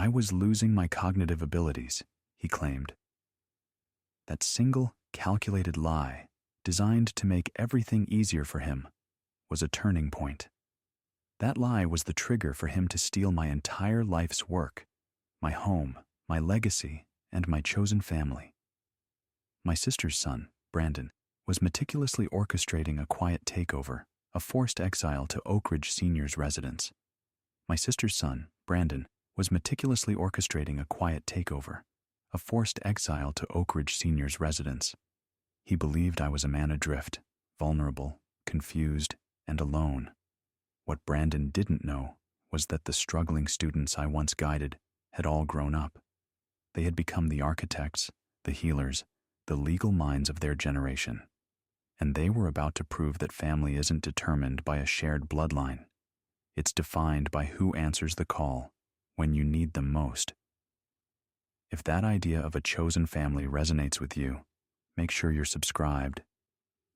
I was losing my cognitive abilities, he claimed. That single, calculated lie, designed to make everything easier for him, was a turning point. That lie was the trigger for him to steal my entire life's work, my home, my legacy, and my chosen family. My sister's son, Brandon, was meticulously orchestrating a quiet takeover, a forced exile to Oak Ridge Senior's residence. My sister's son, Brandon, was meticulously orchestrating a quiet takeover, a forced exile to Oak Ridge Senior's residence. He believed I was a man adrift, vulnerable, confused, and alone. What Brandon didn't know was that the struggling students I once guided had all grown up. They had become the architects, the healers, the legal minds of their generation. And they were about to prove that family isn't determined by a shared bloodline. It's defined by who answers the call when you need them most. If that idea of a chosen family resonates with you, make sure you're subscribed,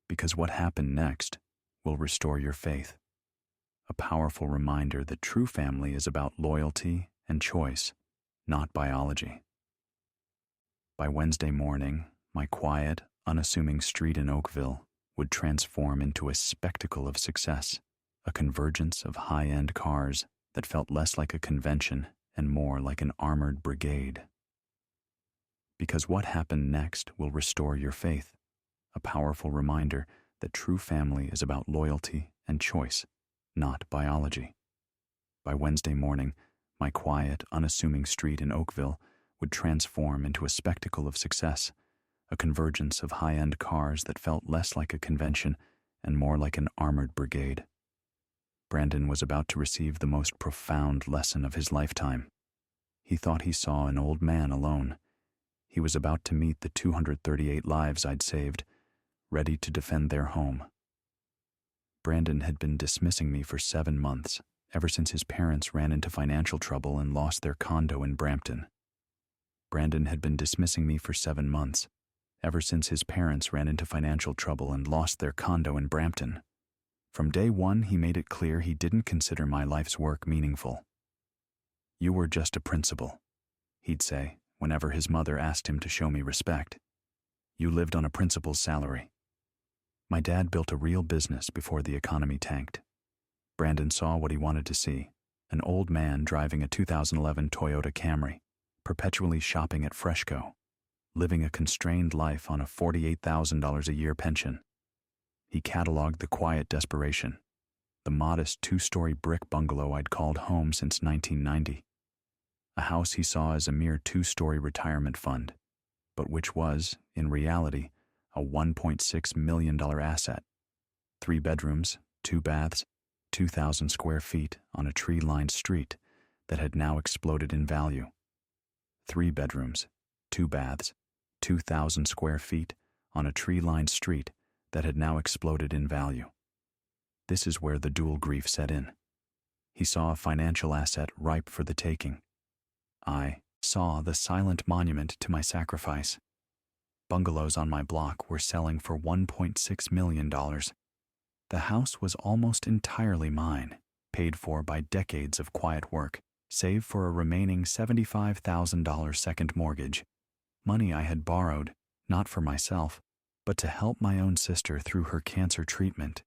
because what happened next will restore your faith. A powerful reminder that true family is about loyalty and choice, not biology. By Wednesday morning, my quiet, unassuming street in Oakville would transform into a spectacle of success, a convergence of high-end cars that felt less like a convention and more like an armored brigade. Because what happened next will restore your faith, a powerful reminder that true family is about loyalty and choice, not biology. By Wednesday morning, my quiet, unassuming street in Oakville would transform into a spectacle of success, a convergence of high-end cars that felt less like a convention and more like an armored brigade. Brandon was about to receive the most profound lesson of his lifetime. He thought he saw an old man alone. He was about to meet the 238 lives I'd saved, ready to defend their home. Brandon had been dismissing me for 7 months, ever since his parents ran into financial trouble and lost their condo in Brampton. Brandon had been dismissing me for 7 months, ever since his parents ran into financial trouble and lost their condo in Brampton. From day one, he made it clear he didn't consider my life's work meaningful. "You were just a principal," he'd say whenever his mother asked him to show me respect. "You lived on a principal's salary." My dad built a real business before the economy tanked. Brandon saw what he wanted to see, an old man driving a 2011 Toyota Camry, perpetually shopping at Freshco, living a constrained life on a $48,000 a year pension. He cataloged the quiet desperation, the modest 2-story brick bungalow I'd called home since 1990. A house he saw as a mere 2-story retirement fund, but which was, in reality, a $1.6 million asset. 3 bedrooms, 2 baths, 2,000 square feet on a tree-lined street that had now exploded in value. 3 bedrooms, 2 baths, 2,000 square feet on a tree-lined street that had now exploded in value. This is where the dual grief set in. He saw a financial asset ripe for the taking. I saw the silent monument to my sacrifice. Bungalows on my block were selling for $1.6 million. The house was almost entirely mine, paid for by decades of quiet work, save for a remaining $75,000 second mortgage, money I had borrowed, not for myself, but to help my own sister through her cancer treatment.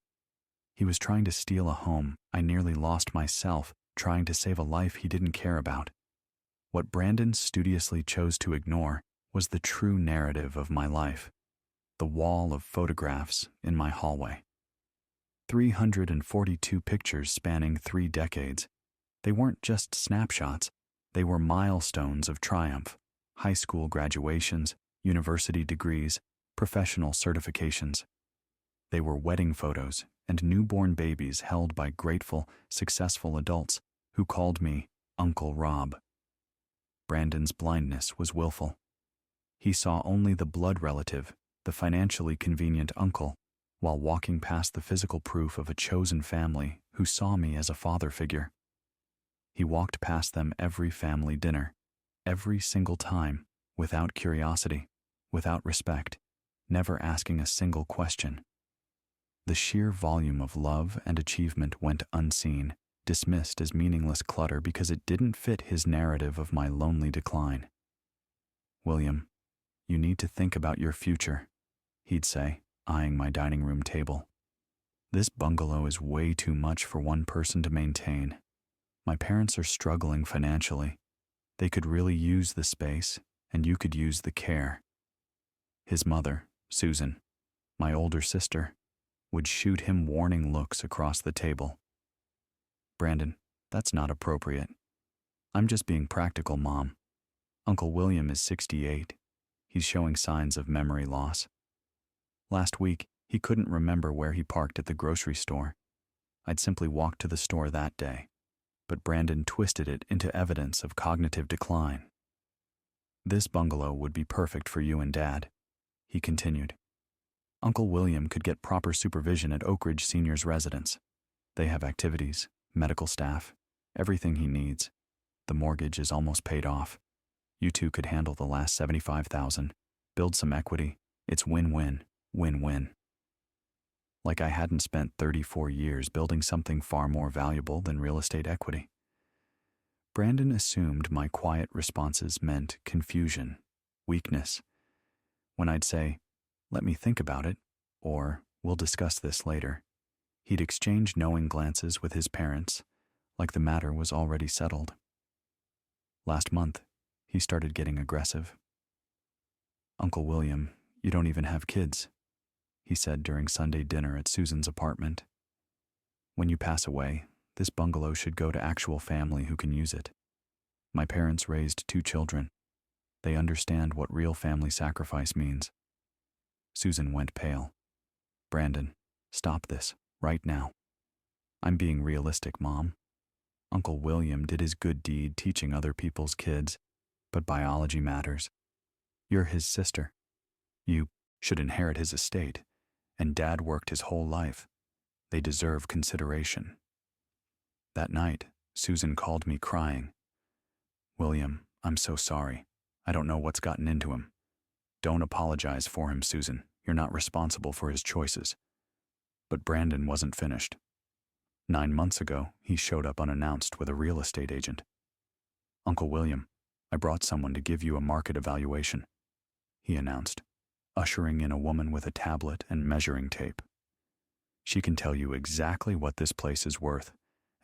He was trying to steal a home I nearly lost myself, trying to save a life he didn't care about. What Brandon studiously chose to ignore was the true narrative of my life, the wall of photographs in my hallway. 342 pictures spanning 3 decades. They weren't just snapshots, they were milestones of triumph, high school graduations, university degrees, professional certifications. They were wedding photos and newborn babies held by grateful, successful adults who called me Uncle Rob. Brandon's blindness was willful. He saw only the blood relative, the financially convenient uncle, while walking past the physical proof of a chosen family who saw me as a father figure. He walked past them every family dinner, every single time, without curiosity, without respect, never asking a single question. The sheer volume of love and achievement went unseen, dismissed as meaningless clutter because it didn't fit his narrative of my lonely decline. "William, you need to think about your future," he'd say, eyeing my dining room table. "This bungalow is way too much for one person to maintain. My parents are struggling financially. They could really use the space, and you could use the care." His mother, Susan, my older sister, would shoot him warning looks across the table. "Brandon, that's not appropriate. I'm just being practical, Mom. Uncle William is 68. He's showing signs of memory loss. Last week, he couldn't remember where he parked at the grocery store. I'd simply walked to the store that day, but Brandon twisted it into evidence of cognitive decline. This bungalow would be perfect for you and Dad," he continued. "Uncle William could get proper supervision at Oak Ridge Senior's residence. They have activities, medical staff, everything he needs. The mortgage is almost paid off. You two could handle the last $75,000, build some equity. It's win-win, win-win." Like I hadn't spent 34 years building something far more valuable than real estate equity. Brandon assumed my quiet responses meant confusion, weakness. When I'd say, "Let me think about it," or "We'll discuss this later," he'd exchange knowing glances with his parents, like the matter was already settled. Last month, he started getting aggressive. "Uncle William, you don't even have kids," he said during Sunday dinner at Susan's apartment. "When you pass away, this bungalow should go to actual family who can use it. My parents raised 2 children. They understand what real family sacrifice means." Susan went pale. "Brandon, stop this, right now. I'm being realistic, Mom. Uncle William did his good deed teaching other people's kids, but biology matters. You're his sister. You should inherit his estate, and Dad worked his whole life. They deserve consideration." That night, Susan called me crying. "William, I'm so sorry. I don't know what's gotten into him. Don't apologize for him, Susan. You're not responsible for his choices." But Brandon wasn't finished. 9 months ago, he showed up unannounced with a real estate agent. "Uncle William, I brought someone to give you a market evaluation," he announced, ushering in a woman with a tablet and measuring tape. "She can tell you exactly what this place is worth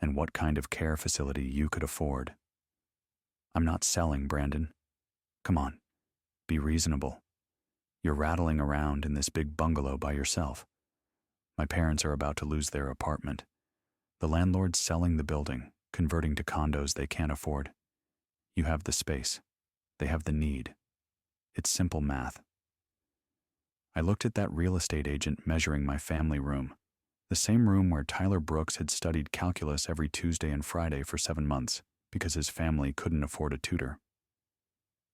and what kind of care facility you could afford." "I'm not selling, Brandon. Come on, be reasonable. You're rattling around in this big bungalow by yourself. My parents are about to lose their apartment. The landlord's selling the building, converting to condos they can't afford. You have the space. They have the need. It's simple math." I looked at that real estate agent measuring my family room, the same room where Tyler Brooks had studied calculus every Tuesday and Friday for 7 months because his family couldn't afford a tutor.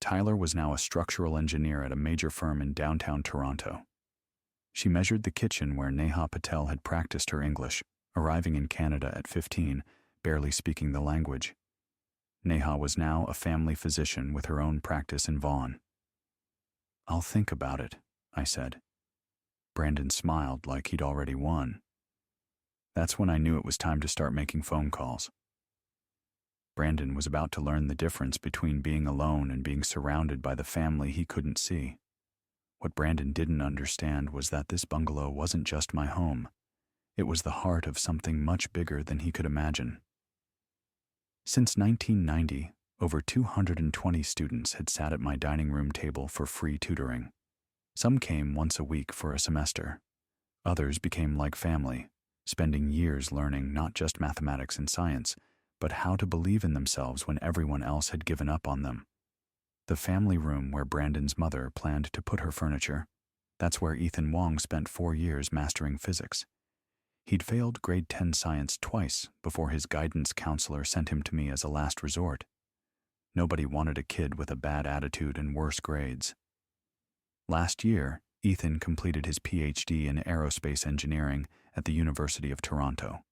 Tyler was now a structural engineer at a major firm in downtown Toronto. She measured the kitchen where Neha Patel had practiced her English, arriving in Canada at 15, barely speaking the language. Neha was now a family physician with her own practice in Vaughan. "I'll think about it," I said. Brandon smiled like he'd already won. That's when I knew it was time to start making phone calls. Brandon was about to learn the difference between being alone and being surrounded by the family he couldn't see. What Brandon didn't understand was that this bungalow wasn't just my home. It was the heart of something much bigger than he could imagine. Since 1990, over 220 students had sat at my dining room table for free tutoring. Some came once a week for a semester. Others became like family, spending years learning not just mathematics and science, but how to believe in themselves when everyone else had given up on them. The family room where Brandon's mother planned to put her furniture, that's where Ethan Wong spent 4 years mastering physics. He'd failed grade 10 science twice before his guidance counselor sent him to me as a last resort. Nobody wanted a kid with a bad attitude and worse grades. Last year, Ethan completed his PhD in aerospace engineering at the University of Toronto.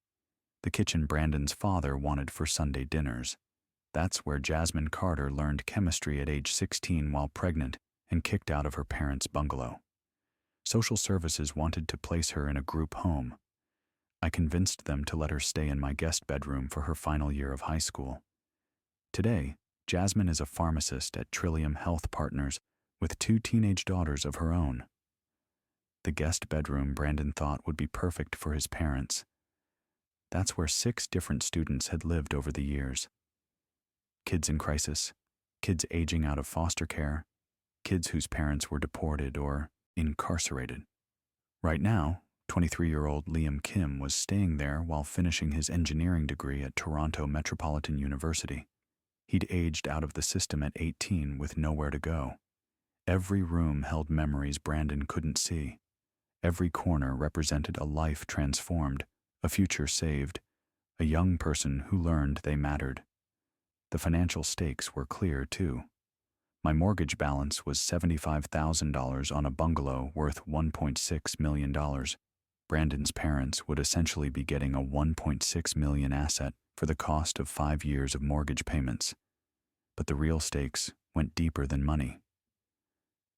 The kitchen Brandon's father wanted for Sunday dinners. That's where Jasmine Carter learned chemistry at age 16 while pregnant and kicked out of her parents' bungalow. Social services wanted to place her in a group home. I convinced them to let her stay in my guest bedroom for her final year of high school. Today, Jasmine is a pharmacist at Trillium Health Partners with 2 teenage daughters of her own. The guest bedroom Brandon thought would be perfect for his parents. That's where 6 different students had lived over the years. Kids in crisis, kids aging out of foster care, kids whose parents were deported or incarcerated. Right now, 23-year-old Liam Kim was staying there while finishing his engineering degree at Toronto Metropolitan University. He'd aged out of the system at 18 with nowhere to go. Every room held memories Brandon couldn't see. Every corner represented a life transformed, a future saved, a young person who learned they mattered. The financial stakes were clear, too. My mortgage balance was $75,000 on a bungalow worth $1.6 million. Brandon's parents would essentially be getting a $1.6 million asset for the cost of 5 years of mortgage payments. But the real stakes went deeper than money.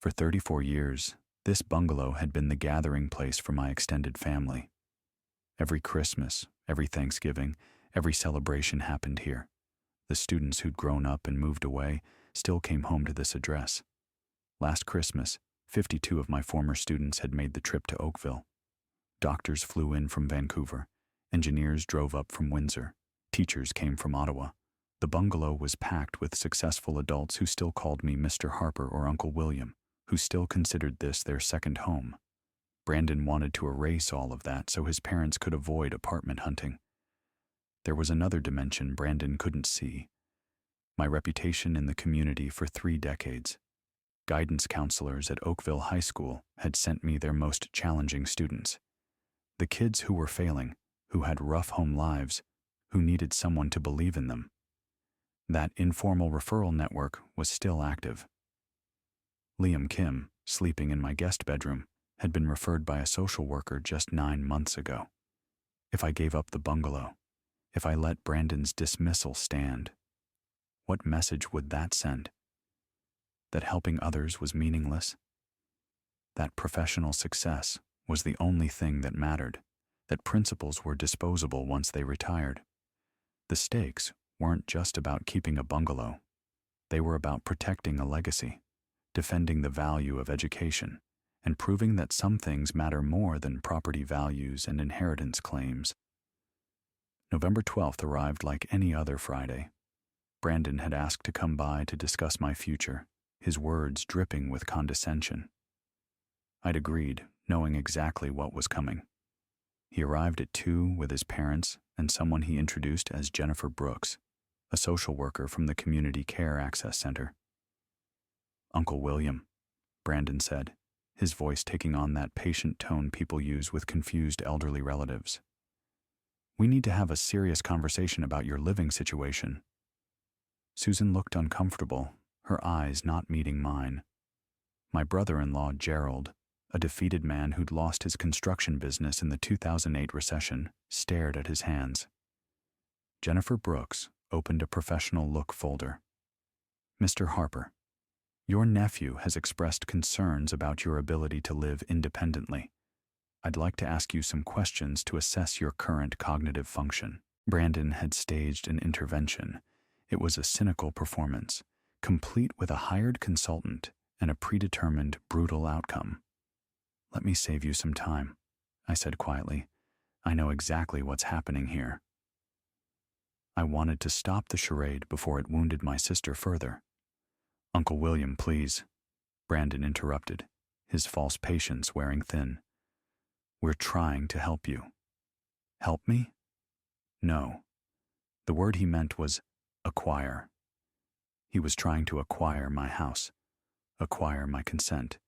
For 34 years, this bungalow had been the gathering place for my extended family. Every Christmas, every Thanksgiving, every celebration happened here. The students who'd grown up and moved away still came home to this address. Last Christmas, 52 of my former students had made the trip to Oakville. Doctors flew in from Vancouver. Engineers drove up from Windsor. Teachers came from Ottawa. The bungalow was packed with successful adults who still called me Mr. Harper or Uncle William, who still considered this their second home. Brandon wanted to erase all of that so his parents could avoid apartment hunting. There was another dimension Brandon couldn't see. My reputation in the community for 3 decades. Guidance counselors at Oakville High School had sent me their most challenging students. The kids who were failing, who had rough home lives, who needed someone to believe in them. That informal referral network was still active. Liam Kim, sleeping in my guest bedroom, had been referred by a social worker just 9 months ago. If I gave up the bungalow, if I let Brandon's dismissal stand, what message would that send? That helping others was meaningless? That professional success was the only thing that mattered? That principles were disposable once they retired? The stakes weren't just about keeping a bungalow. They were about protecting a legacy, defending the value of education, and proving that some things matter more than property values and inheritance claims. November 12th arrived like any other Friday. Brandon had asked to come by to discuss my future, his words dripping with condescension. I'd agreed, knowing exactly what was coming. He arrived at 2 with his parents and someone he introduced as Jennifer Brooks, a social worker from the Community Care Access Center. "Uncle William," Brandon said, his voice taking on that patient tone people use with confused elderly relatives. "We need to have a serious conversation about your living situation." Susan looked uncomfortable, her eyes not meeting mine. My brother-in-law, Gerald, a defeated man who'd lost his construction business in the 2008 recession, stared at his hands. Jennifer Brooks opened a professional look folder. "Mr. Harper, your nephew has expressed concerns about your ability to live independently. I'd like to ask you some questions to assess your current cognitive function." Brandon had staged an intervention. It was a cynical performance, complete with a hired consultant and a predetermined, brutal outcome. "Let me save you some time," I said quietly. "I know exactly what's happening here." I wanted to stop the charade before it wounded my sister further. "Uncle William, please," Brandon interrupted, his false patience wearing thin. "We're trying to help you." "Help me?" No. The word he meant was acquire. He was trying to acquire my house, acquire my consent,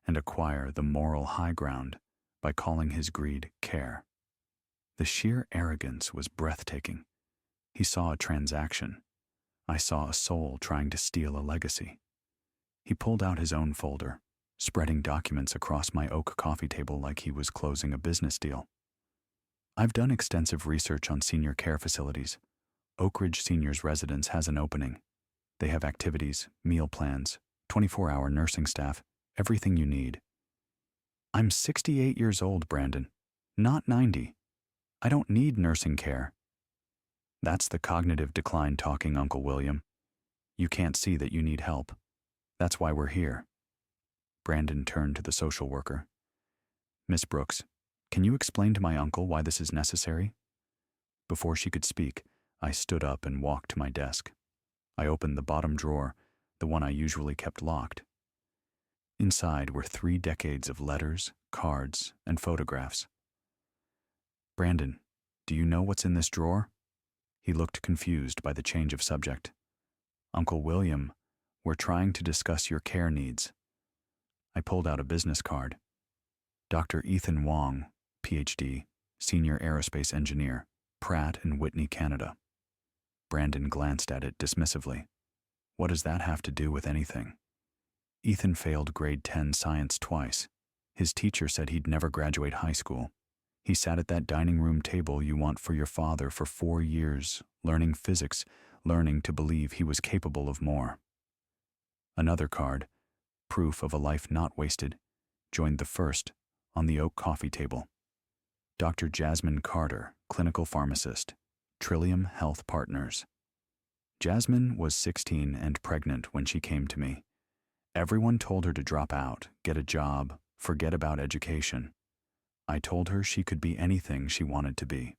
and acquire the moral high ground by calling his greed care. The sheer arrogance was breathtaking. He saw a transaction. I saw a soul trying to steal a legacy. He pulled out his own folder, spreading documents across my oak coffee table like he was closing a business deal. "I've done extensive research on senior care facilities. Oak Ridge Seniors Residence has an opening. They have activities, meal plans, 24-hour nursing staff, everything you need." "I'm 68 years old, Brandon, not 90. I don't need nursing care. That's the cognitive decline talking, Uncle William. You can't see that you need help. That's why we're here. Brandon turned to the social worker. Miss Brooks, can you explain to my uncle why this is necessary? Before she could speak, I stood up and walked to my desk. I opened the bottom drawer, the one I usually kept locked. Inside were 3 decades of letters, cards, and photographs. Brandon, do you know what's in this drawer? He looked confused by the change of subject. Uncle William, we're trying to discuss your care needs. I pulled out a business card. Dr. Ethan Wong, PhD, Senior Aerospace Engineer, Pratt & Whitney, Canada. Brandon glanced at it dismissively. What does that have to do with anything? Ethan failed grade 10 science twice. His teacher said he'd never graduate high school. He sat at that dining room table you want for your father for 4 years, learning physics, learning to believe he was capable of more. Another card, proof of a life not wasted, joined the first on the oak coffee table. Dr. Jasmine Carter, clinical pharmacist, Trillium Health Partners. Jasmine was 16 and pregnant when she came to me. Everyone told her to drop out, get a job, forget about education. I told her she could be anything she wanted to be.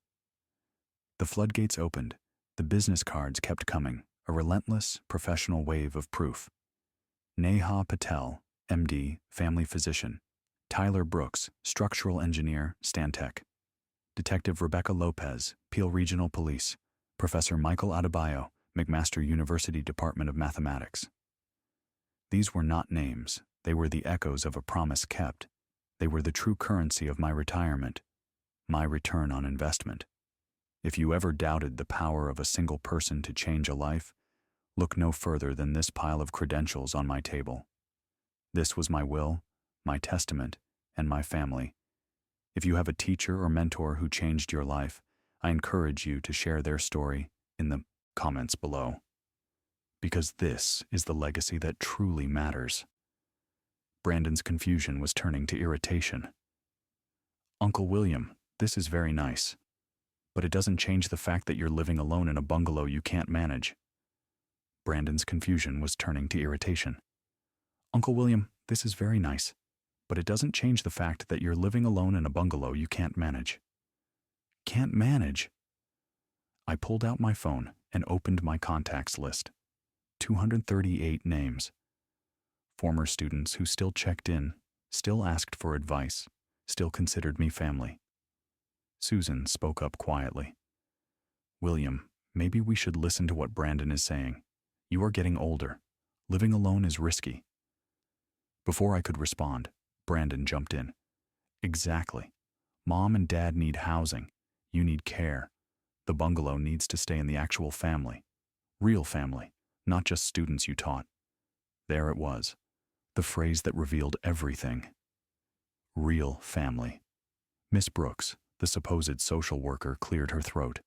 The floodgates opened. The business cards kept coming, a relentless, professional wave of proof. Neha Patel, MD, family physician. Tyler Brooks, structural engineer, Stantec. Detective Rebecca Lopez, Peel Regional Police. Professor Michael Adebayo, McMaster University Department of Mathematics. These were not names. They were the echoes of a promise kept. They were the true currency of my retirement, my return on investment. If you ever doubted the power of a single person to change a life, look no further than this pile of credentials on my table. This was my will, my testament, and my family. If you have a teacher or mentor who changed your life, I encourage you to share their story in the comments below. Because this is the legacy that truly matters. Brandon's confusion was turning to irritation. Uncle William, this is very nice. But it doesn't change the fact that you're living alone in a bungalow you can't manage. Brandon's confusion was turning to irritation. Uncle William, this is very nice. But it doesn't change the fact that you're living alone in a bungalow you can't manage. Can't manage? I pulled out my phone and opened my contacts list. 238 names. Former students who still checked in, still asked for advice, still considered me family. Susan spoke up quietly. William, maybe we should listen to what Brandon is saying. You are getting older. Living alone is risky. Before I could respond, Brandon jumped in. Exactly. Mom and Dad need housing. You need care. The bungalow needs to stay in the actual family. Real family, not just students you taught. There it was. The phrase that revealed everything. Real family. Miss Brooks, the supposed social worker, cleared her throat.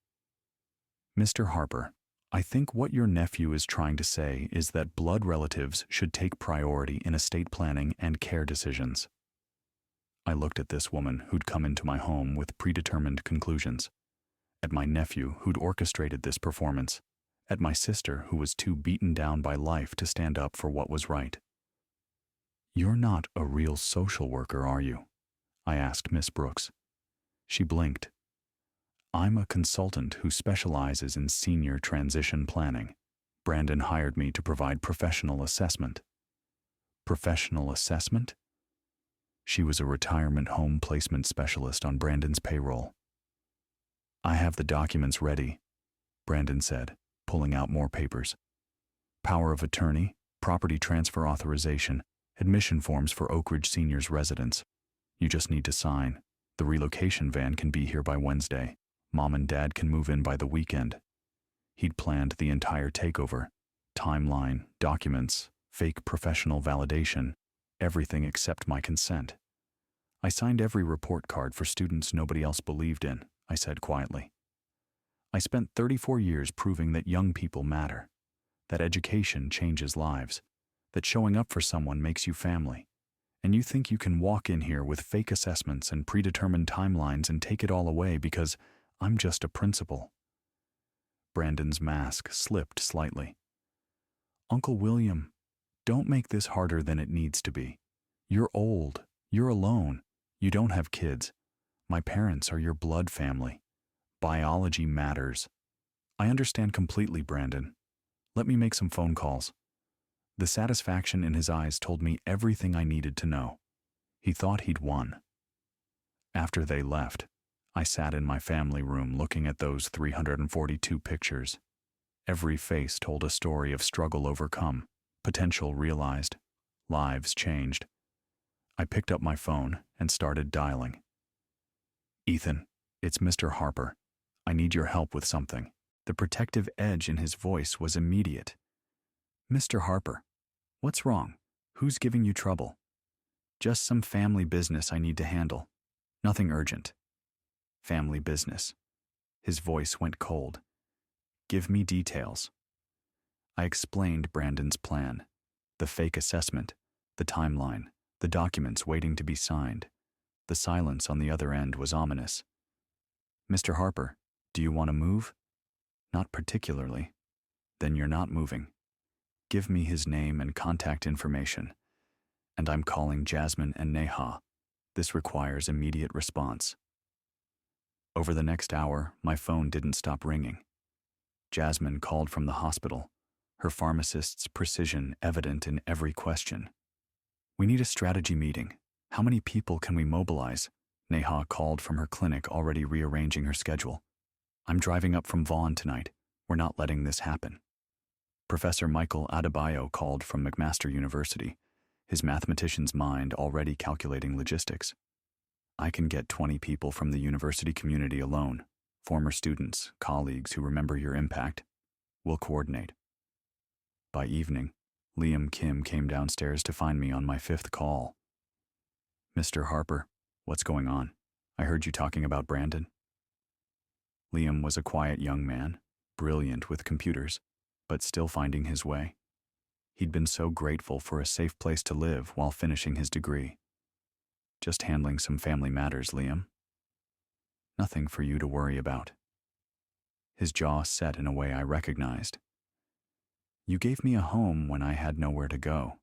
Mr. Harper, I think what your nephew is trying to say is that blood relatives should take priority in estate planning and care decisions. I looked at this woman who'd come into my home with predetermined conclusions, at my nephew who'd orchestrated this performance, at my sister who was too beaten down by life to stand up for what was right. You're not a real social worker, are you? I asked Miss Brooks. She blinked. I'm a consultant who specializes in senior transition planning. Brandon hired me to provide professional assessment. Professional assessment? She was a retirement home placement specialist on Brandon's payroll. I have the documents ready, Brandon said, pulling out more papers. Power of attorney, property transfer authorization, admission forms for Oak Ridge Seniors residents. You just need to sign. The relocation van can be here by Wednesday. Mom and Dad can move in by the weekend. He'd planned the entire takeover. Timeline, documents, fake professional validation, everything except my consent. I signed every report card for students nobody else believed in, I said quietly. I spent 34 years proving that young people matter, that education changes lives, that showing up for someone makes you family. And you think you can walk in here with fake assessments and predetermined timelines and take it all away because I'm just a principal. Brandon's mask slipped slightly. Uncle William, don't make this harder than it needs to be. You're old. You're alone. You don't have kids. My parents are your blood family. Biology matters. I understand completely, Brandon. Let me make some phone calls. The satisfaction in his eyes told me everything I needed to know. He thought he'd won. After they left, I sat in my family room looking at those 342 pictures. Every face told a story of struggle overcome, potential realized, lives changed. I picked up my phone and started dialing. Ethan, it's Mr. Harper. I need your help with something. The protective edge in his voice was immediate. Mr. Harper, what's wrong? Who's giving you trouble? Just some family business I need to handle. Nothing urgent. Family business. His voice went cold. Give me details. I explained Brandon's plan, the fake assessment, the timeline, the documents waiting to be signed. The silence on the other end was ominous. Mr. Harper, do you want to move? Not particularly. Then you're not moving. Give me his name and contact information. And I'm calling Jasmine and Neha. This requires immediate response. Over the next hour, my phone didn't stop ringing. Jasmine called from the hospital, her pharmacist's precision evident in every question. We need a strategy meeting. How many people can we mobilize? Neha called from her clinic, already rearranging her schedule. I'm driving up from Vaughan tonight. We're not letting this happen. Professor Michael Adebayo called from McMaster University, his mathematician's mind already calculating logistics. I can get 20 people from the university community alone, former students, colleagues who remember your impact. We'll coordinate. By evening, Liam Kim came downstairs to find me on my 5th call. Mr. Harper, what's going on? I heard you talking about Brandon. Liam was a quiet young man, brilliant with computers, but still finding his way. He'd been so grateful for a safe place to live while finishing his degree. Just handling some family matters, Liam. Nothing for you to worry about. His jaw set in a way I recognized. You gave me a home when I had nowhere to go.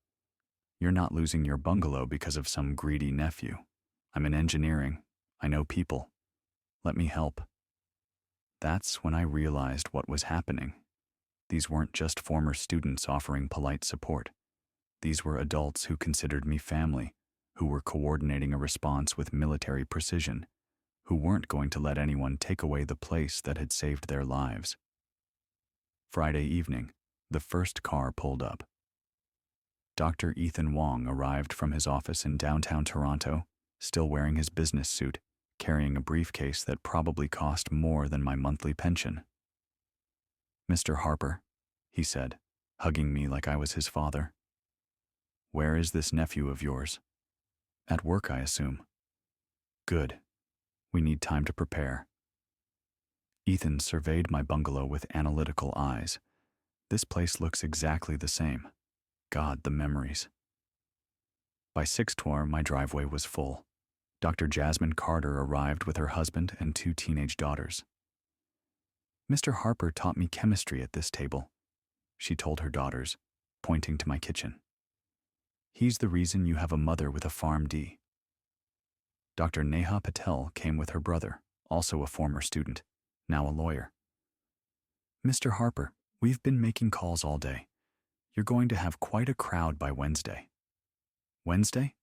You're not losing your bungalow because of some greedy nephew. I'm in engineering. I know people. Let me help. That's when I realized what was happening. These weren't just former students offering polite support. These were adults who considered me family, who were coordinating a response with military precision, who weren't going to let anyone take away the place that had saved their lives. Friday evening, the first car pulled up. Dr. Ethan Wong arrived from his office in downtown Toronto, still wearing his business suit, carrying a briefcase that probably cost more than my monthly pension. Mr. Harper, he said, hugging me like I was his father. Where is this nephew of yours? At work, I assume. Good. We need time to prepare. Ethan surveyed my bungalow with analytical eyes. This place looks exactly the same. God, the memories. By 6:00, my driveway was full. Dr. Jasmine Carter arrived with her husband and 2 teenage daughters. Mr. Harper taught me chemistry at this table, she told her daughters, pointing to my kitchen. He's the reason you have a mother with a PharmD. Dr. Neha Patel came with her brother, also a former student, now a lawyer. Mr. Harper, we've been making calls all day. You're going to have quite a crowd by Wednesday. Wednesday?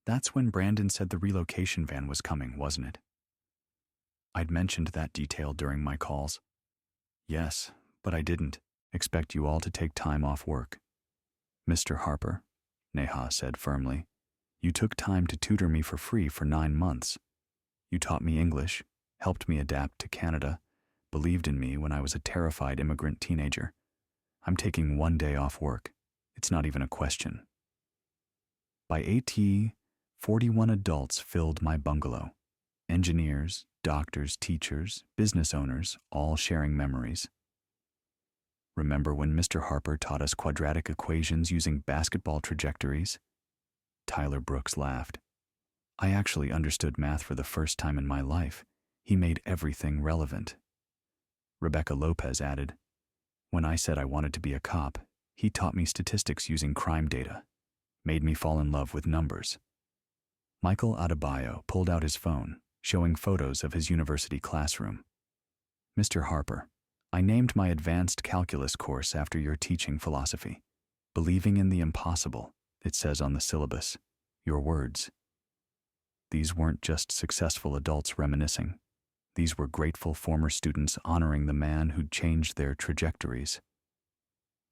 That's when Brandon said the relocation van was coming, wasn't it? I'd mentioned that detail during my calls. Yes, but I didn't expect you all to take time off work. Mr. Harper, Neha said firmly, you took time to tutor me for free for 9 months. You taught me English, helped me adapt to Canada, believed in me when I was a terrified immigrant teenager. I'm taking 1 day off work. It's not even a question. By AT, 41 adults filled my bungalow. Engineers, doctors, teachers, business owners, all sharing memories. Remember when Mr. Harper taught us quadratic equations using basketball trajectories? Tyler Brooks laughed. I actually understood math for the first time in my life. He made everything relevant. Rebecca Lopez added, "When I said I wanted to be a cop, he taught me statistics using crime data, made me fall in love with numbers." Michael Adebayo pulled out his phone, showing photos of his university classroom. "Mr. Harper, I named my advanced calculus course after your teaching philosophy. Believing in the impossible, it says on the syllabus. Your words." These weren't just successful adults reminiscing. These were grateful former students honoring the man who'd changed their trajectories.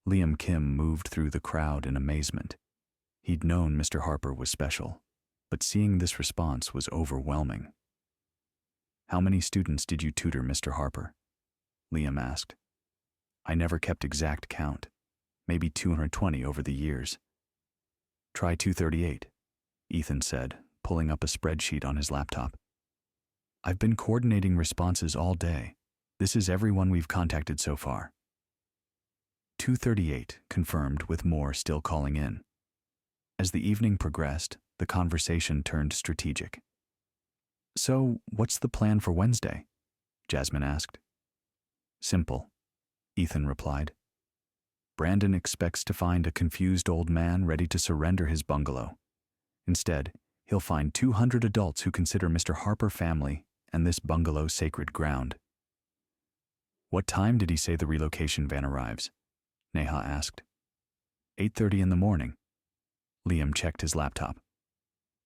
Liam Kim moved through the crowd in amazement. He'd known Mr. Harper was special, but seeing this response was overwhelming. "How many students did you tutor, Mr. Harper?" Liam asked. "I never kept exact count. Maybe 220 over the years." "Try 238, Ethan said, pulling up a spreadsheet on his laptop. "I've been coordinating responses all day. This is everyone we've contacted so far." 238 confirmed, with more still calling in. As the evening progressed, the conversation turned strategic. "So, what's the plan for Wednesday?" Jasmine asked. "Simple," Ethan replied. "Brandon expects to find a confused old man ready to surrender his bungalow. Instead, he'll find 200 adults who consider Mr. Harper family and this bungalow sacred ground." "What time did he say the relocation van arrives?" Neha asked. 8:30 in the morning. Liam checked his laptop.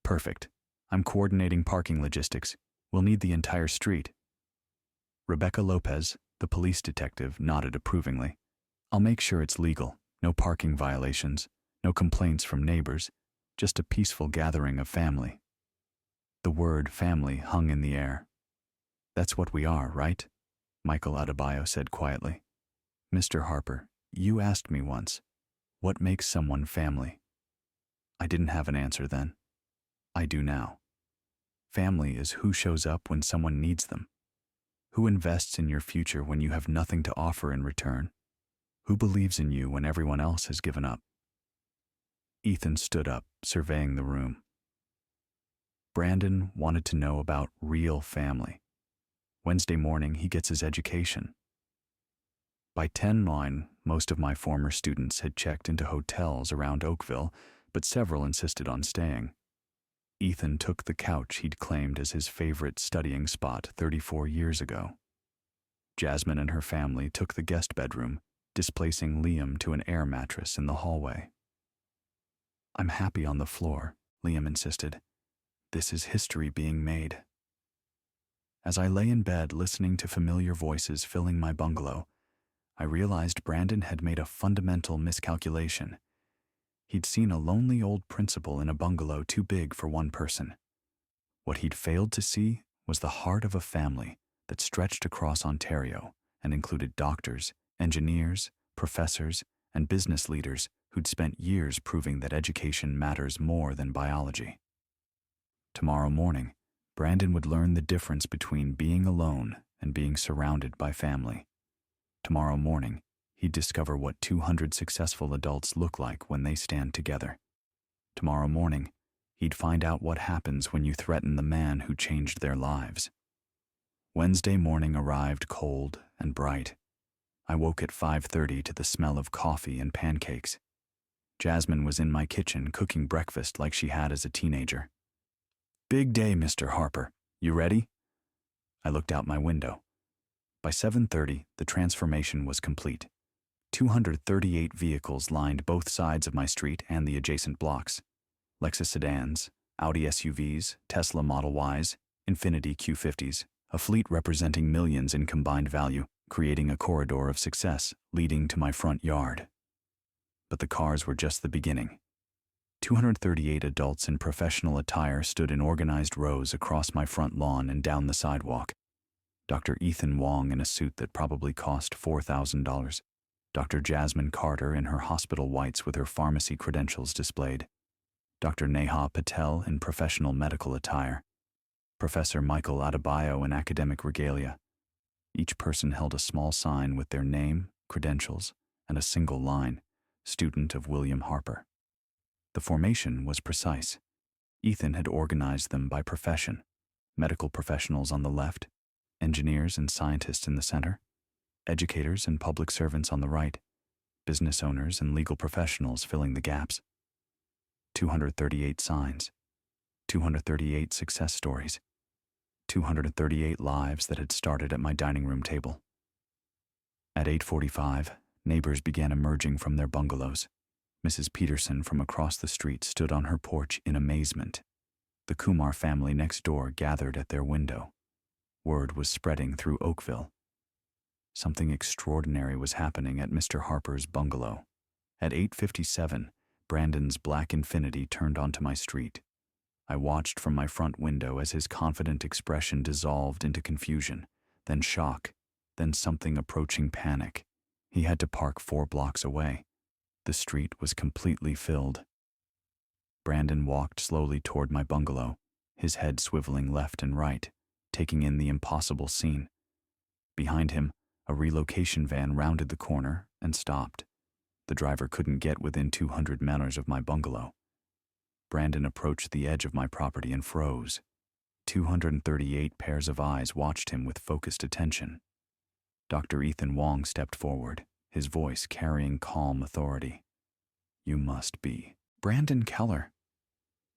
"Perfect. I'm coordinating parking logistics. We'll need the entire street." Rebecca Lopez, the police detective, nodded approvingly. "I'll make sure it's legal. No parking violations, no complaints from neighbors, just a peaceful gathering of family." The word family hung in the air. "That's what we are, right?" Michael Adebayo said quietly. "Mr. Harper, you asked me once, what makes someone family?" I didn't have an answer then. I do now. Family is who shows up when someone needs them. Who invests in your future when you have nothing to offer in return? Who believes in you when everyone else has given up? Ethan stood up, surveying the room. Brandon wanted to know about real family. Wednesday morning, he gets his education. By 10:09, most of my former students had checked into hotels around Oakville, but several insisted on staying. Ethan took the couch he'd claimed as his favorite studying spot 34 years ago. Jasmine and her family took the guest bedroom, displacing Liam to an air mattress in the hallway. "I'm happy on the floor," Liam insisted. "This is history being made." As I lay in bed listening to familiar voices filling my bungalow, I realized Brandon had made a fundamental miscalculation. He'd seen a lonely old principal in a bungalow too big for one person. What he'd failed to see was the heart of a family that stretched across Ontario and included doctors, engineers, professors, and business leaders who'd spent years proving that education matters more than biology. Tomorrow morning, Brandon would learn the difference between being alone and being surrounded by family. Tomorrow morning, he'd discover what 200 successful adults look like when they stand together. Tomorrow morning, he'd find out what happens when you threaten the man who changed their lives. Wednesday morning arrived cold and bright. I woke at 5:30 to the smell of coffee and pancakes. Jasmine was in my kitchen cooking breakfast like she had as a teenager. "Big day, Mr. Harper. You ready?" I looked out my window. By 7:30, the transformation was complete. 238 vehicles lined both sides of my street and the adjacent blocks. Lexus sedans, Audi SUVs, Tesla Model Ys, Infiniti Q50s, a fleet representing millions in combined value, creating a corridor of success leading to my front yard. But the cars were just the beginning. 238 adults in professional attire stood in organized rows across my front lawn and down the sidewalk. Dr. Ethan Wong in a suit that probably cost $4,000. Dr. Jasmine Carter in her hospital whites with her pharmacy credentials displayed. Dr. Neha Patel in professional medical attire. Professor Michael Adebayo in academic regalia. Each person held a small sign with their name, credentials, and a single line, "Student of William Harper." The formation was precise. Ethan had organized them by profession. Medical professionals on the left, engineers and scientists in the center, educators and public servants on the right, business owners and legal professionals filling the gaps. 238 signs, 238 success stories, 238 lives that had started at my dining room table. At 8:45, neighbors began emerging from their bungalows. Mrs. Peterson from across the street stood on her porch in amazement. The Kumar family next door gathered at their window. Word was spreading through Oakville. Something extraordinary was happening at Mr. Harper's bungalow. At 8:57, Brandon's black Infiniti turned onto my street. I watched from my front window as his confident expression dissolved into confusion, then shock, then something approaching panic. He had to park 4 blocks away. The street was completely filled. Brandon walked slowly toward my bungalow, his head swiveling left and right, taking in the impossible scene. Behind him, a relocation van rounded the corner and stopped. The driver couldn't get within 200 meters of my bungalow. Brandon approached the edge of my property and froze. 238 pairs of eyes watched him with focused attention. Dr. Ethan Wong stepped forward, his voice carrying calm authority. "You must be Brandon Keller."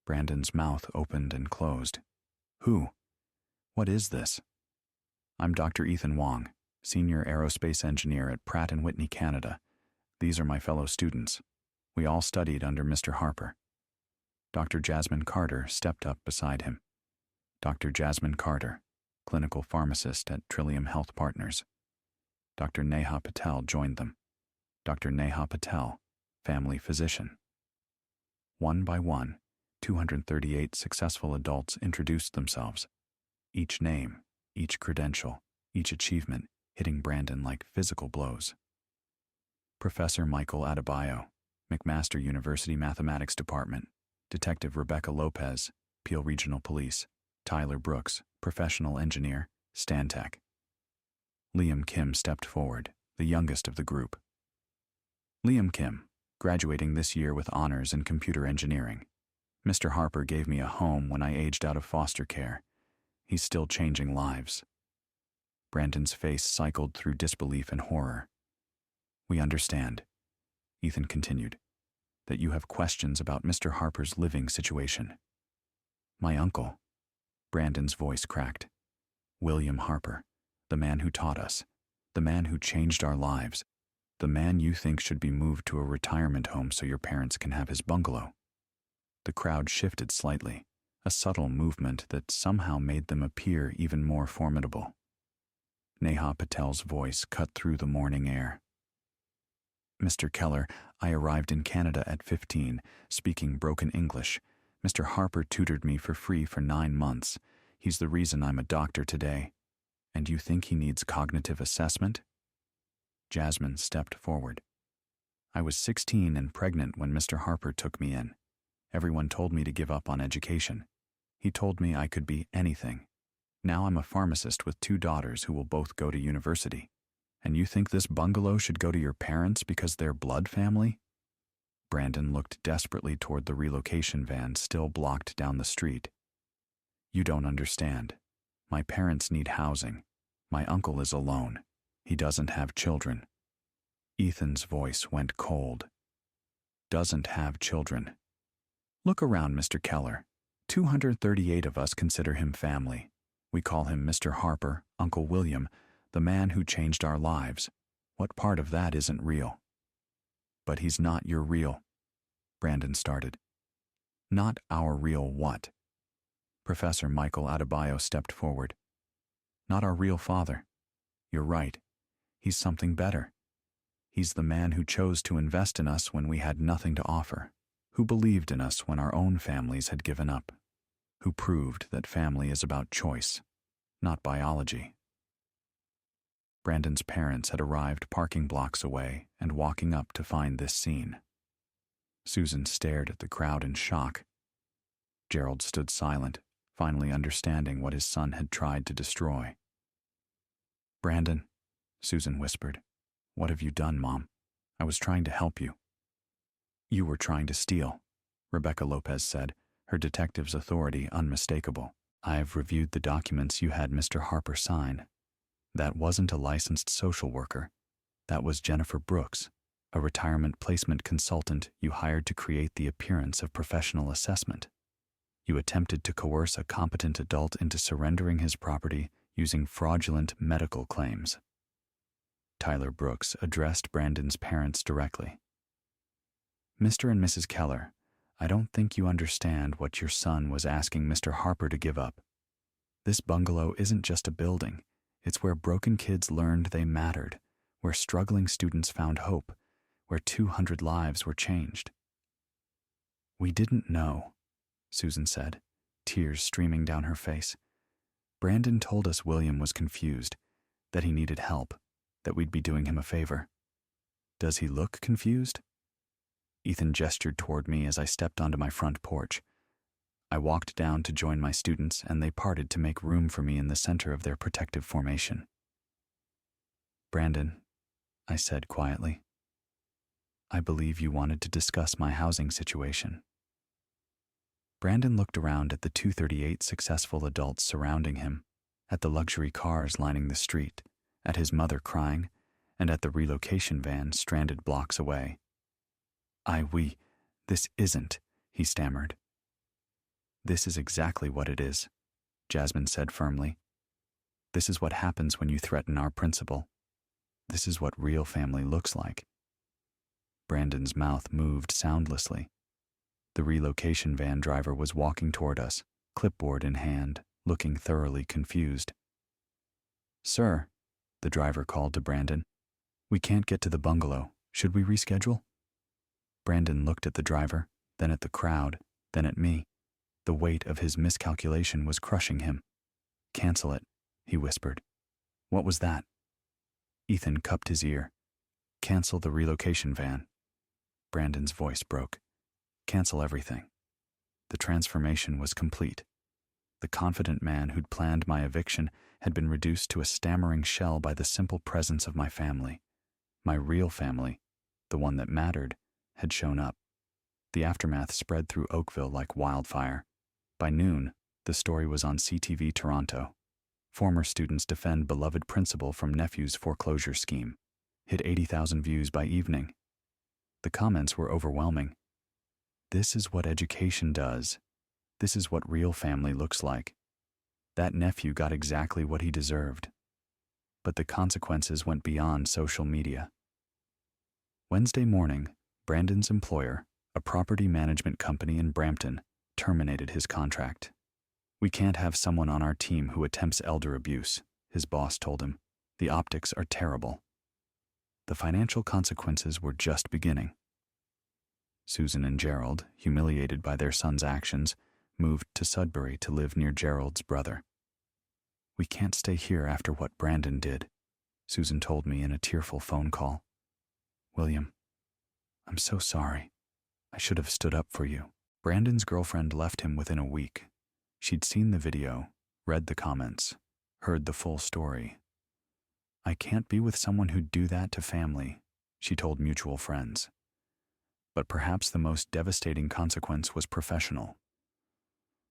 Brandon's mouth opened and closed. "Who? What is this?" "I'm Dr. Ethan Wong, senior aerospace engineer at Pratt & Whitney, Canada. These are my fellow students. We all studied under Mr. Harper." Dr. Jasmine Carter stepped up beside him. Dr. Jasmine Carter, clinical pharmacist at Trillium Health Partners. Dr. Neha Patel joined them. Dr. Neha Patel, family physician. One by one, 238 successful adults introduced themselves. Each name, each credential, each achievement hitting Brandon like physical blows. Professor Michael Adebayo, McMaster University Mathematics Department. Detective Rebecca Lopez, Peel Regional Police. Tyler Brooks, professional engineer, Stantec. Liam Kim stepped forward, the youngest of the group. Liam Kim, graduating this year with honors in computer engineering. Mr. Harper gave me a home when I aged out of foster care. He's still changing lives. Brandon's face cycled through disbelief and horror. "We understand," Ethan continued, "that you have questions about Mr. Harper's living situation." "My uncle," Brandon's voice cracked. "William Harper, the man who taught us, the man who changed our lives, the man you think should be moved to a retirement home so your parents can have his bungalow." The crowd shifted slightly, a subtle movement that somehow made them appear even more formidable. Neha Patel's voice cut through the morning air. "Mr. Keller, I arrived in Canada at 15, speaking broken English. Mr. Harper tutored me for free for 9 months. He's the reason I'm a doctor today. And you think he needs cognitive assessment?" Jasmine stepped forward. "I was 16 and pregnant when Mr. Harper took me in. Everyone told me to give up on education. He told me I could be anything. Now I'm a pharmacist with 2 daughters who will both go to university. And you think this bungalow should go to your parents because they're blood family?" Brandon looked desperately toward the relocation van still blocked down the street. "You don't understand. My parents need housing. My uncle is alone. He doesn't have children." Ethan's voice went cold. "Doesn't have children. Look around, Mr. Keller. 238 of us consider him family. We call him Mr. Harper, Uncle William, the man who changed our lives. What part of that isn't real?" "But he's not your real," Brandon started. "Not our real what?" Professor Michael Adebayo stepped forward. "Not our real father. You're right. He's something better. He's the man who chose to invest in us when we had nothing to offer, who believed in us when our own families had given up, who proved that family is about choice, not biology." Brandon's parents had arrived parking blocks away and walking up to find this scene. Susan stared at the crowd in shock. Gerald stood silent, finally understanding what his son had tried to destroy. "Brandon," Susan whispered, "what have you done, Mom? I was trying to help you." "You were trying to steal," Rebecca Lopez said, her detective's authority unmistakable. "I've reviewed the documents you had Mr. Harper sign. That wasn't a licensed social worker. That was Jennifer Brooks, a retirement placement consultant you hired to create the appearance of professional assessment. You attempted to coerce a competent adult into surrendering his property using fraudulent medical claims. Tyler Brooks addressed Brandon's parents directly. Mr. and Mrs. Keller, I don't think you understand what your son was asking Mr. Harper to give up. This bungalow isn't just a building. It's where broken kids learned they mattered, where struggling students found hope, where 200 lives were changed. We didn't know, Susan said, tears streaming down her face. Brandon told us William was confused, that he needed help, that we'd be doing him a favor. Does he look confused? Ethan gestured toward me as I stepped onto my front porch. I walked down to join my students, and they parted to make room for me in the center of their protective formation. Brandon, I said quietly, I believe you wanted to discuss my housing situation. Brandon looked around at the 238 successful adults surrounding him, at the luxury cars lining the street, at his mother crying, and at the relocation van stranded blocks away. This isn't, he stammered. This is exactly what it is, Jasmine said firmly. This is what happens when you threaten our principal. This is what real family looks like. Brandon's mouth moved soundlessly. The relocation van driver was walking toward us, clipboard in hand, looking thoroughly confused. Sir, the driver called to Brandon, we can't get to the bungalow. Should we reschedule? Brandon looked at the driver, then at the crowd, then at me. The weight of his miscalculation was crushing him. Cancel it, he whispered. What was that? Ethan cupped his ear. Cancel the relocation van. Brandon's voice broke. Cancel everything. The transformation was complete. The confident man who'd planned my eviction had been reduced to a stammering shell by the simple presence of my family. My real family, the one that mattered, had shown up. The aftermath spread through Oakville like wildfire. By noon, the story was on CTV Toronto. Former students defend beloved principal from Nephew's foreclosure scheme. Hit 80,000 views by evening. The comments were overwhelming. This is what education does. This is what real family looks like. That nephew got exactly what he deserved. But the consequences went beyond social media. Wednesday morning, Brandon's employer, a property management company in Brampton, terminated his contract. We can't have someone on our team who attempts elder abuse, his boss told him. The optics are terrible. The financial consequences were just beginning. Susan and Gerald, humiliated by their son's actions, moved to Sudbury to live near Gerald's brother. We can't stay here after what Brandon did, Susan told me in a tearful phone call. William, I'm so sorry. I should have stood up for you. Brandon's girlfriend left him within a week. She'd seen the video, read the comments, heard the full story. I can't be with someone who'd do that to family, she told mutual friends. But perhaps the most devastating consequence was professional.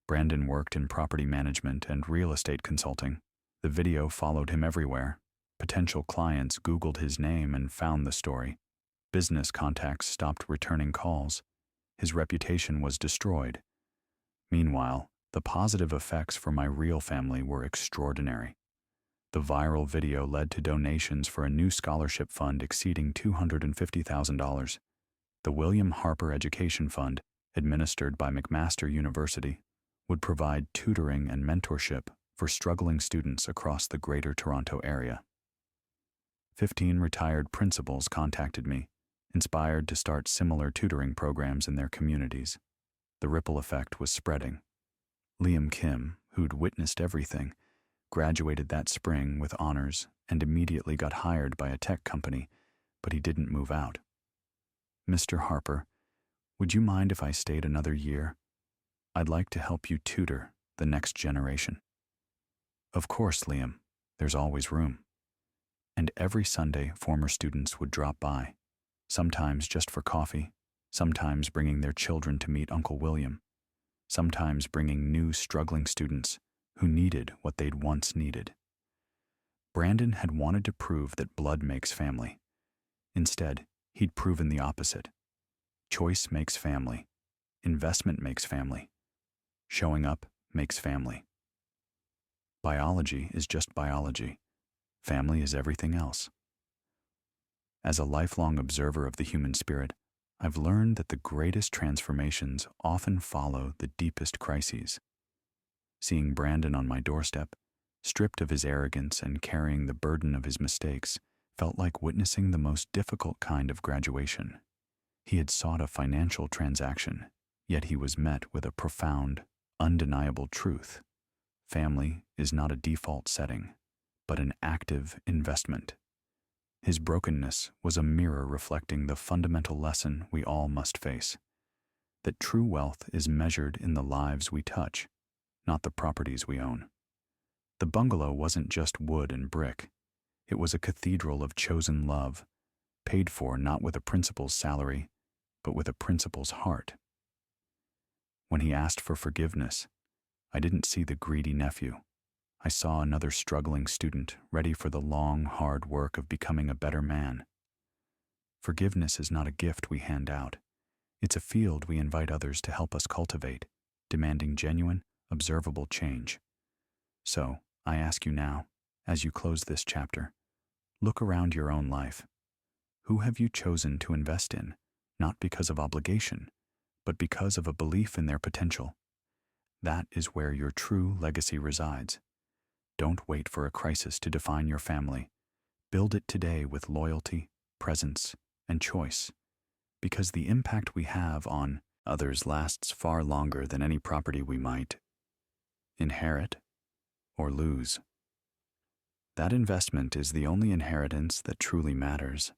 Brandon worked in property management and real estate consulting. The video followed him everywhere. Potential clients Googled his name and found the story. Business contacts stopped returning calls. His reputation was destroyed. Meanwhile, the positive effects for my real family were extraordinary. The viral video led to donations for a new scholarship fund exceeding $250,000. The William Harper Education Fund, administered by McMaster University, would provide tutoring and mentorship for struggling students across the Greater Toronto Area. 15 retired principals contacted me, inspired to start similar tutoring programs in their communities. The ripple effect was spreading. Liam Kim, who'd witnessed everything, graduated that spring with honors and immediately got hired by a tech company, but he didn't move out. Mr. Harper, would you mind if I stayed another year? I'd like to help you tutor the next generation. Of course, Liam, there's always room. And every Sunday, former students would drop by, sometimes just for coffee, sometimes bringing their children to meet Uncle William, sometimes bringing new struggling students who needed what they'd once needed. Brandon had wanted to prove that blood makes family. Instead, he'd proven the opposite. Choice makes family. Investment makes family. Showing up makes family. Biology is just biology. Family is everything else. As a lifelong observer of the human spirit, I've learned that the greatest transformations often follow the deepest crises. Seeing Brandon on my doorstep, stripped of his arrogance and carrying the burden of his mistakes, felt like witnessing the most difficult kind of graduation. He had sought a financial transaction, yet he was met with a profound, undeniable truth. Family is not a default setting, but an active investment. His brokenness was a mirror reflecting the fundamental lesson we all must face, that true wealth is measured in the lives we touch, not the properties we own. The bungalow wasn't just wood and brick. It was a cathedral of chosen love, paid for not with a principal's salary, but with a principal's heart. When he asked for forgiveness, I didn't see the greedy nephew. I saw another struggling student ready for the long, hard work of becoming a better man. Forgiveness is not a gift we hand out. It's a field we invite others to help us cultivate, demanding genuine, observable change. So, I ask you now, as you close this chapter, look around your own life. Who have you chosen to invest in, not because of obligation, but because of a belief in their potential? That is where your true legacy resides. Don't wait for a crisis to define your family. Build it today with loyalty, presence, and choice, because the impact we have on others lasts far longer than any property we might inherit or lose. That investment is the only inheritance that truly matters.